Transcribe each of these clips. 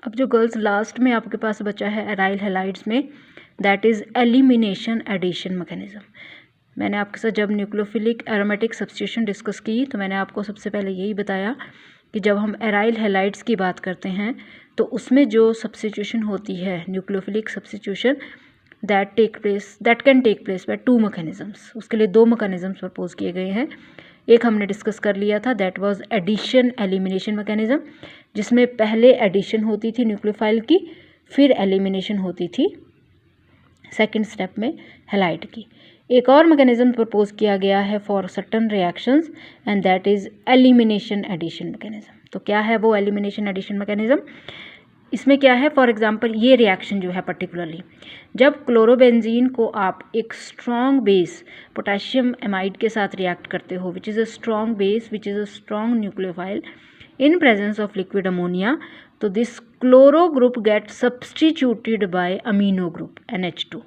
अब जो girls last में आपके पास बचा है एराइल हैलाइड्स में, that is elimination addition mechanism. मैंने आपके साथ जब न्यूक्लियोफिलिक एरोमेटिक सब्स्टिट्यूशन डिस्कस की तो मैंने आपको सबसे पहले यही बताया कि जब हम एराइल हैलाइड्स की बात करते हैं तो उसमें जो सब्स्टिट्यूशन होती है nucleophilic substitution that can take place by two mechanisms. उसके लिए दो मैकेनिज्म्स प्रपोज किए गए हैं। एक हमने डिस्कस कर लिया था, that was addition elimination mechanism, जिसमें पहले एडिशन होती थी न्यूक्लियोफाइल की, फिर एलिमिनेशन होती थी सेकेंड स्टेप में हैलाइड की। एक और मैकेनिज्म प्रपोज किया गया है for certain reactions and that is elimination addition mechanism. तो क्या है वो एलिमिनेशन एडिशन मैकेनिज्म? इसमें क्या है, फॉर एग्जांपल ये रिएक्शन जो है पर्टिकुलरली, जब क्लोरोबेंजीन को आप एक स्ट्रॉन्ग बेस पोटेशियम एमाइड के साथ रिएक्ट करते हो, which is a strong base which is a strong nucleophile in presence of liquid ammonia, तो this chloro group get substituted by amino group NH2,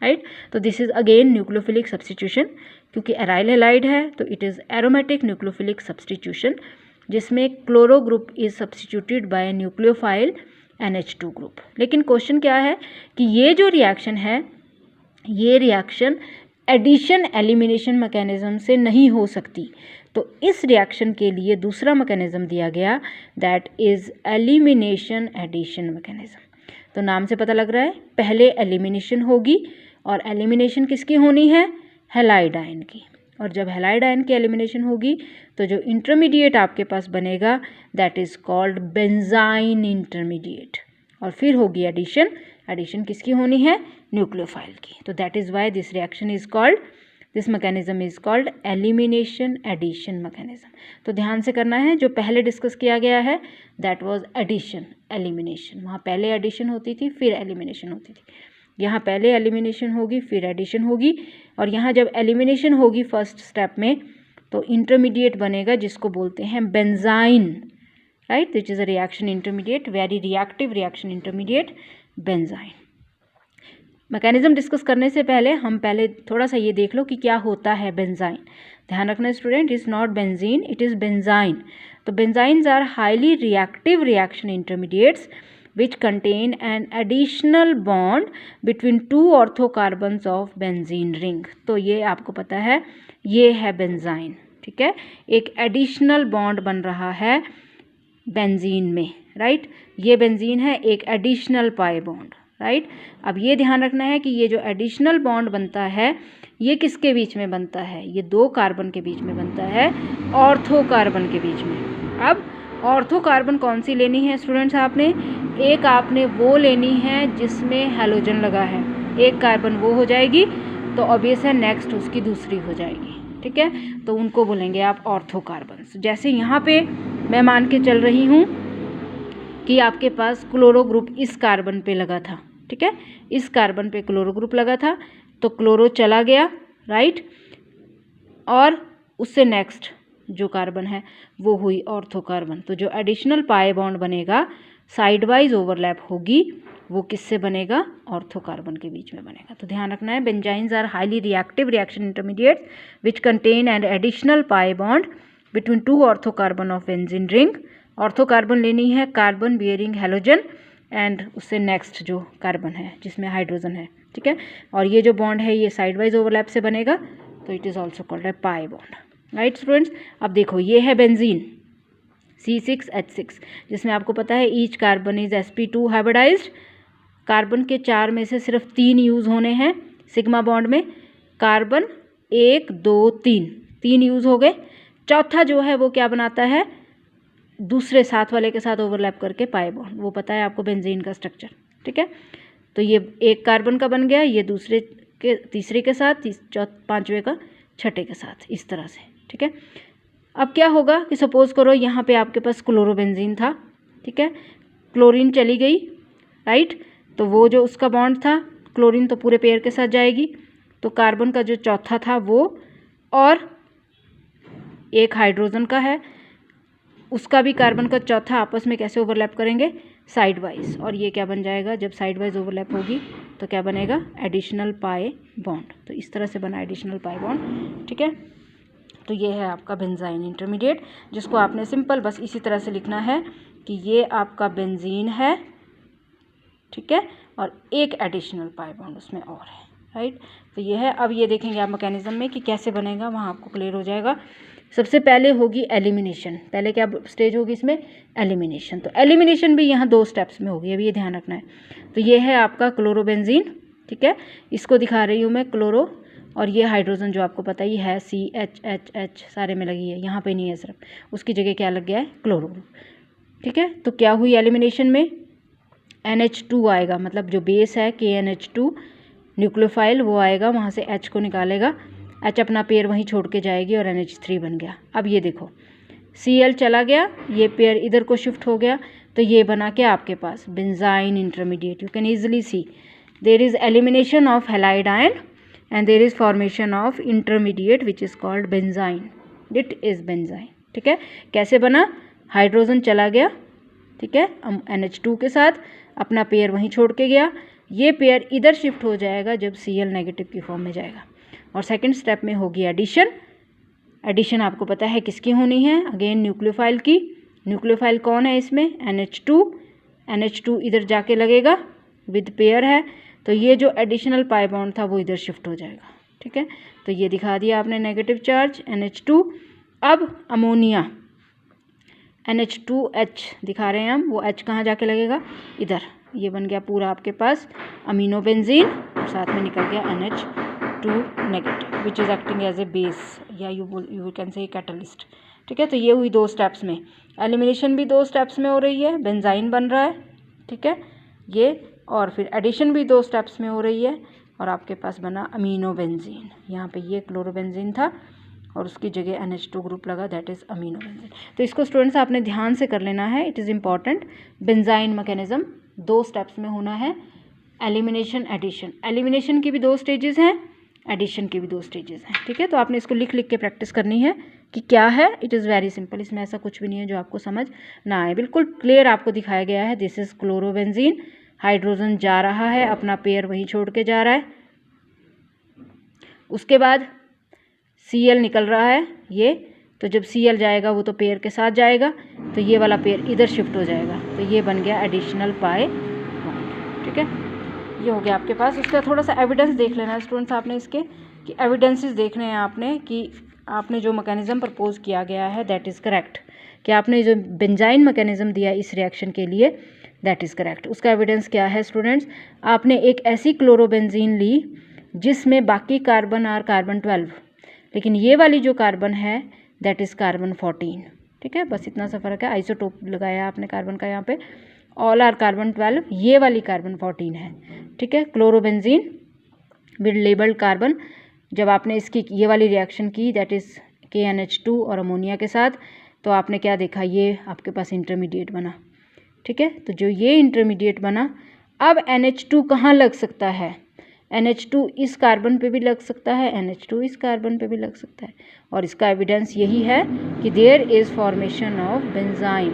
right. तो this is again nucleophilic substitution, क्योंकि aryl halide है तो it is aromatic nucleophilic substitution, जिसमें chloro group is substituted by nucleophile NH2 group. लेकिन question क्या है कि ये जो रिएक्शन है, ये रिएक्शन एडिशन एलिमिनेशन मैकेनिज्म से नहीं हो सकती। तो इस रिएक्शन के लिए दूसरा मैकेनिज्म दिया गया, that is elimination addition mechanism. तो नाम से पता लग रहा है पहले एलिमिनेशन होगी, और एलिमिनेशन किसकी होनी है? हैलाइड आयन की। और जब हैलाइड आयन की एलिमिनेशन होगी तो जो इंटरमीडिएट आपके पास बनेगा that is called benzene intermediate, और फिर होगी एडिशन। एडिशन किसकी होनी है? न्यूक्लियोफाइल की। तो that is why this reaction is called, this mechanism is called elimination addition mechanism. तो ध्यान से करना है, जो पहले डिस्कस किया गया है दैट वाज एडिशन एलिमिनेशन, वहाँ पहले एडिशन होती थी फिर एलिमिनेशन होती थी। यहाँ पहले एलिमिनेशन होगी फिर एडिशन होगी, और यहाँ जब एलिमिनेशन होगी फर्स्ट स्टेप में तो इंटरमीडिएट बनेगा जिसको बोलते हैं benzene, right, which is a reaction intermediate, very reactive reaction intermediate benzene. Mechanism discuss करने से पहले हम पहले थोड़ा सा ये देख लो कि क्या होता है बेंजाइन। ध्यान रखना student, is not benzene, it is benzyne. तो benzynes are highly reactive reaction intermediates which contain an additional bond between two orthocarbons of benzene ring। तो ये आपको पता है, ये है बेंजाइन, ठीक है। एक एडिशनल बॉन्ड बन रहा है बेंजीन में, राइट। ये बेंजीन है, एक एडिशनल पाई बॉन्ड, राइट। अब ये ध्यान रखना है कि ये जो एडिशनल बॉन्ड बनता है ये किसके बीच में बनता है? ये दो कार्बन के बीच में बनता है, ऑर्थो कार्बन के बीच में। अब ऑर्थो कार्बन कौन सी लेनी है स्टूडेंट्स? आपने एक आपने वो लेनी है जिसमें हैलोजन लगा है, एक कार्बन वो हो जाएगी तो ऑब्वियस है नेक्स्ट उसकी दूसरी हो जाएगी, ठीक है। तो उनको बोलेंगे आप ऑर्थो कार्बन। जैसे यहाँ पे मैं मान के चल रही हूँ कि आपके पास क्लोरो ग्रुप इस कार्बन पे लगा था, ठीक है, इस कार्बन पे क्लोरो ग्रुप लगा था, तो क्लोरो चला गया, राइट, और उससे नेक्स्ट जो कार्बन है वो हुई ऑर्थो कार्बन। तो जो एडिशनल पाई बॉन्ड बनेगा, साइड वाइज ओवरलैप होगी, वो किससे बनेगा? ऑर्थो कार्बन के बीच में बनेगा। तो ध्यान रखना है, benzynes are highly reactive reaction intermediates which contain an additional pi bond between two ortho carbon of benzene ring. Ortho carbon लेनी है कार्बन बियरिंग हैलोजन एंड उससे नेक्स्ट जो कार्बन है जिसमें हाइड्रोजन है, ठीक है। और ये जो बॉन्ड है ये साइड वाइज ओवरलैप से बनेगा, तो it is also called a pi bond, right students. अब देखो ये है बेंजीन C6H6, जिसमें आपको पता है each carbon is sp2 hybridized. Carbon के 4 में से सिर्फ 3 यूज़ होने हैं सिग्मा बॉन्ड में, कार्बन 1 2 3 यूज़ हो गए। चौथा जो है वो क्या बनाता है? दूसरे साथ वाले के साथ ओवरलैप करके पाई बॉन्ड, वो पता है आपको बेंजीन का स्ट्रक्चर, ठीक है। तो ये एक कार्बन का बन गया, ये दूसरे के तीसरे के साथ, पांचवें का छठे के साथ, इस तरह से, ठीक है। अब क्या होगा कि सपोज़ करो यहाँ पे आपके पास क्लोरोबेंजीन था, ठीक है, क्लोरीन चली गई, राइट, तो वो जो उसका बॉन्ड था क्लोरीन तो पूरे पेयर के साथ जाएगी, तो कार्बन का जो चौथा था वो और एक हाइड्रोजन का है उसका भी कार्बन का चौथा आपस में कैसे ओवरलैप करेंगे? Side wise. और ये क्या बन जाएगा जब साइड वाइज ओवरलैप होगी तो क्या बनेगा? Additional pi bond. तो इस तरह से बना एडिशनल पाई बॉन्ड, ठीक है। तो ये है आपका बेंजाइन इंटरमीडिएट, जिसको आपने सिंपल बस इसी तरह से लिखना है कि ये आपका बेंजीन है ठीक है, और एक एडिशनल पाई बॉन्ड उसमें और है, राइट। तो ये है। अब ये देखेंगे आप मैकेनिज्म में कि कैसे बनेगा, वहाँ आपको क्लियर हो जाएगा। सबसे पहले होगी एलिमिनेशन। पहले क्या स्टेज होगी इसमें? एलिमिनेशन। तो एलिमिनेशन भी यहाँ 2 स्टेप्स में होगी, अभी ये ध्यान रखना है। तो ये है आपका क्लोरोबेंजीन, ठीक है, इसको दिखा रही हूँ मैं क्लोरो, और ये हाइड्रोजन जो आपको पता ही है CH सारे में लगी है, यहाँ पे नहीं है, सिर्फ उसकी जगह क्या लग गया है? क्लोरो ग्रुप, ठीक है। तो क्या हुई एलिमिनेशन में? NH2 आएगा, मतलब जो बेस है KNH2 न्यूक्लियोफाइल वो आएगा, वहाँ से H को निकालेगा, H अपना पेयर वहीं छोड़ के जाएगी और NH3 बन गया। अब ये देखो Cl चला गया, ये पेयर इधर को शिफ्ट हो गया, तो ये बना के आपके पास benzyne intermediate. You can easily see there is elimination of halide ion and there is formation of intermediate which is called benzyne. It is benzyne, ठीक है। कैसे बना? हाइड्रोजन चला गया, ठीक है, NH2 के साथ अपना पेयर वहीं छोड़ के गया, ये पेयर इधर शिफ्ट हो जाएगा जब Cl नेगेटिव की फॉर्म में जाएगा। और सेकंड स्टेप में होगी एडिशन। एडिशन आपको पता है किसकी होनी है? अगेन न्यूक्लियोफाइल की। न्यूक्लियोफाइल कौन है इसमें? NH2 इधर जाके लगेगा, विद पेयर है, तो ये जो एडिशनल पाई बॉन्ड था वो इधर शिफ्ट हो जाएगा, ठीक है। तो ये दिखा दिया आपने नेगेटिव चार्ज NH2। अब अमोनिया NH2H दिखा रहे हैं हम, वो H कहाँ जाके लगेगा? इधर। ये बन गया पूरा आपके पास अमीनो बेंजीन, और साथ में निकल गया NH2 negative which is acting as a base, या यू कैन से कैटलिस्ट, ठीक है। तो ये हुई 2 स्टेप्स में। एलिमिनेशन भी 2 स्टेप्स में हो रही है, बेंजाइन बन रहा है, ठीक है, ये, और फिर एडिशन भी 2 स्टेप्स में हो रही है, और आपके पास बना अमीनो बेंजीन। यहाँ पे ये क्लोरोबेंजीन था और उसकी जगह NH2 ग्रुप लगा, दैट इज़ अमीनो बेंजीन। तो इसको स्टूडेंट्स आपने ध्यान से कर लेना है, it is important. Benzene mechanism 2 steps में होना है, एलिमिनेशन, एडिशन। एलिमिनेशन की भी 2 स्टेजेस हैं, एडिशन की भी 2 स्टेजेस हैं, ठीक है। तो आपने इसको लिख लिख के प्रैक्टिस करनी है कि क्या है। इट इज़ वेरी सिंपल, इसमें ऐसा कुछ भी नहीं है जो आपको समझ ना आए, बिल्कुल क्लियर आपको दिखाया गया है। दिस इज़ क्लोरोबेंजीन, हाइड्रोजन जा रहा है, अपना पेयर वहीं छोड़ के जा रहा है, उसके बाद Cl निकल रहा है ये, तो जब Cl जाएगा वो तो पेयर के साथ जाएगा, तो ये वाला पेयर इधर शिफ्ट हो जाएगा, तो ये बन गया एडिशनल पाई बॉन्ड, ठीक है। ये हो गया आपके पास। उसका थोड़ा सा एविडेंस देख लेना है स्टूडेंट्स आपने इसके, कि एविडेंसेस देखने हैं आपने कि आपने जो मैकेनिज्म प्रपोज किया गया है दैट इज़ करेक्ट, कि आपने जो बेंजाइन मैकेनिज्म दिया इस रिएक्शन के लिए दैट इज़ करेक्ट। उसका एविडेंस क्या है स्टूडेंट्स? आपने एक ऐसी क्लोरोबेंजीन ली जिसमें बाकी कार्बन आर कार्बन 12, लेकिन ये वाली जो कार्बन है दैट इज़ कार्बन 14, ठीक है, बस इतना सा फ़र्क है। आइसोटोप लगाया आपने कार्बन का यहाँ पे, ऑल आर कार्बन 12, ये वाली कार्बन 14 है, ठीक है। क्लोरोबेंजीन विद लेबल्ड कार्बन, जब आपने इसकी ये वाली रिएक्शन की दैट इज़ KNH2 और अमोनिया के साथ, तो आपने क्या देखा? ये आपके पास इंटरमीडिएट बना, ठीक है। तो जो ये इंटरमीडिएट बना, अब NH2 कहाँ लग सकता है? NH2 इस कार्बन पे भी लग सकता है, NH2 इस कार्बन पे भी लग सकता है, और इसका एविडेंस यही है कि there is formation of benzyne,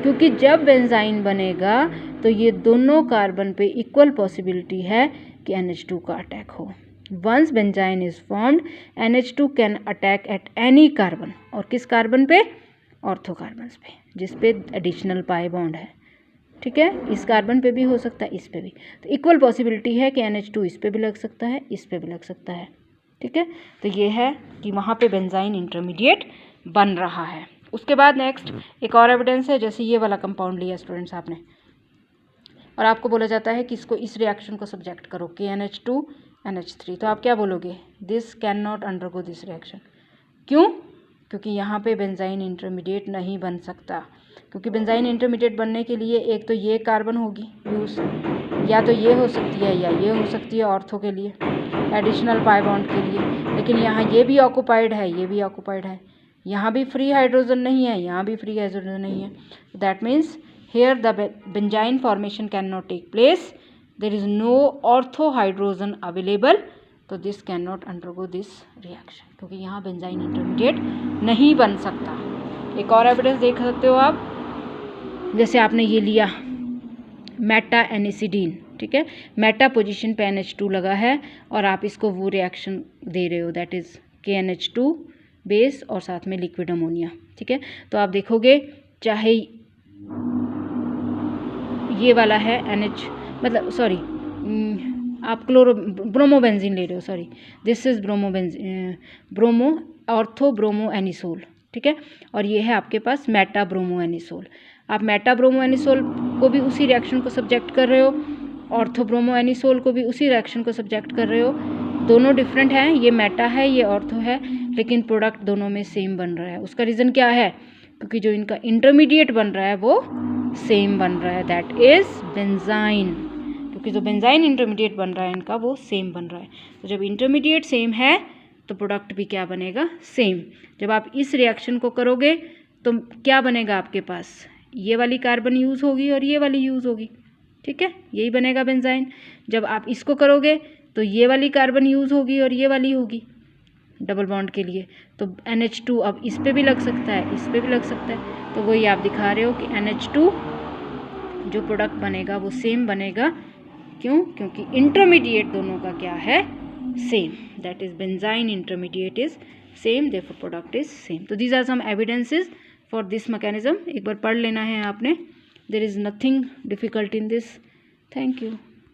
क्योंकि जब बेंजाइन बनेगा तो ये दोनों कार्बन पे इक्वल पॉसिबिलिटी है कि NH2 का अटैक हो। Once benzyne is formed, NH2 can attack at any carbon, और किस कार्बन पे? ऑर्थोकार्बन्स पे, जिस पे एडिशनल पाई बॉन्ड है, ठीक है। इस कार्बन पे भी हो सकता है, इस पे भी, तो इक्वल पॉसिबिलिटी है कि NH2 इस पे भी लग सकता है, इस पे भी लग सकता है, ठीक है। तो ये है कि वहाँ पे बेंजाइन इंटरमीडिएट बन रहा है। उसके बाद नेक्स्ट एक और एविडेंस है, जैसे ये वाला कंपाउंड लिया स्टूडेंट्स आपने, और आपको बोला जाता है कि इसको इस रिएक्शन को सब्जेक्ट करो KNH2 NH3, तो आप क्या बोलोगे? This can not undergo this reaction. क्यों? क्योंकि यहाँ पे बेंजाइन इंटरमीडिएट नहीं बन सकता, क्योंकि बेंजाइन इंटरमीडिएट बनने के लिए एक तो ये कार्बन होगी यूज़, या तो ये हो सकती है या ये हो सकती है ऑर्थो के लिए, एडिशनल पाई बॉन्ड के लिए, लेकिन यहाँ ये भी ऑक्यूपाइड है, ये भी ऑक्यूपाइड है, यहाँ भी फ्री हाइड्रोजन नहीं है, यहाँ भी फ्री हाइड्रोजन नहीं है। That means here the benzyne formation can not take place, there is no ortho hydrogen available, तो this can not undergo this reaction, क्योंकि यहाँ बेंजाइन इंटरमीडिएट नहीं बन सकता। एक और एविडेंस देख सकते हो आप, जैसे आपने ये लिया मेटा एनिसिडीन, ठीक है, मेटा पोजीशन पे NH2 लगा है, और आप इसको वो रिएक्शन दे रहे हो दैट इज़ KNH2 बेस और साथ में लिक्विड अमोनिया, ठीक है। तो आप देखोगे चाहे ये वाला है NH मतलब सॉरी, आप ब्रोमोबेंजीन ले रहे हो, sorry, this is bromo ortho bromo anisole, ठीक है। और ये है आपके पास मेटा ब्रोमो एनिसोल। आप मेटा ब्रोमो एनिसोल को भी उसी रिएक्शन को सब्जेक्ट कर रहे हो, ऑर्थो ब्रोमो एनिसोल को भी उसी रिएक्शन को सब्जेक्ट कर रहे हो। दोनों डिफरेंट हैं, ये मेटा है, ये ऑर्थो है, लेकिन प्रोडक्ट दोनों में सेम बन रहा है। उसका रीज़न क्या है? क्योंकि जो इनका इंटरमीडिएट बन रहा है वो सेम बन रहा है, दैट इज़ बेंजाइन। क्योंकि जो बेंजाइन इंटरमीडिएट बन रहा है इनका वो सेम बन रहा है। तो जब इंटरमीडिएट सेम है तो प्रोडक्ट भी क्या बनेगा? सेम। जब आप इस रिएक्शन को करोगे तो क्या बनेगा आपके पास? ये वाली कार्बन यूज़ होगी और ये वाली यूज़ होगी, ठीक है, यही बनेगा बेंजाइन। जब आप इसको करोगे तो ये वाली कार्बन यूज़ होगी और ये वाली होगी डबल बॉन्ड के लिए। तो NH2 अब इस पे भी लग सकता है, इस पे भी लग सकता है। तो वही आप दिखा रहे हो कि NH2 जो प्रोडक्ट बनेगा वो सेम बनेगा। क्यों? क्योंकि इंटरमीडिएट दोनों का क्या है? Same, that is benzyne intermediate is same, therefore product is same. तो these are some evidences for this mechanism. एक बार पढ़ लेना है आपने, there is nothing difficult in this. Thank you.